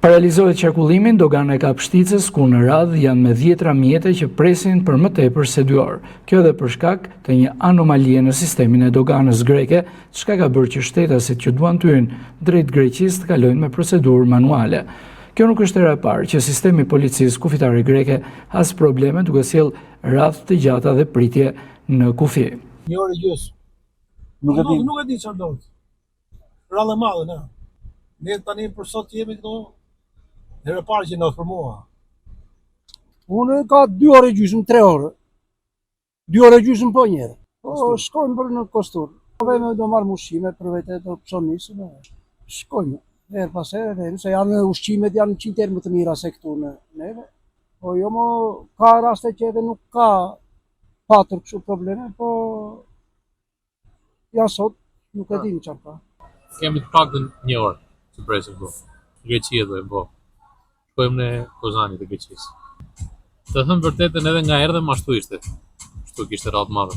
Paralizohet qarkullimi në doganën e Kapshticës, ku në radhë janë me 10 mjete që presin për më tepër se 2 orë. Kjo edhe për shkak të një anomalie në sistemin e doganës greke, çka ka bërë që shtetasit që duan të hyjnë drejt Greqisë të kalojnë me procedurë manuale. Kjo nuk është hera e parë që sistemi i policisë kufitare greke has probleme duke sjellë radhë të gjata dhe pritje në kufi. Një orë gjysmë. Nuk e di çfarë do. Rallë e madhe ne. Ne tani për sot jemi këtu. Herë e parë që ndodh për mua. Unë ka 2 orë gjysmë, 3 orë. 2 orë gjysmë po njerë. Po shkojmë për në kostur. Veme do marrë ushqime për vete do psonisë. Shkojmë. Herë pas herë, se janë ushqimet janë 100 herë më të mira se këtu në neve. Po jo mo ka raste që edhe nuk ka patër kështu probleme, po ja sot nuk e dim çfarë ka. Kemi të paktën 1 orë që presim këtu. Greqi edhe po. Shkojmë në Kozani të Greqisë. Të thëmë vërtetën edhe nga erdhëm ashtu ishte. Ashtu kishte radhë madhe.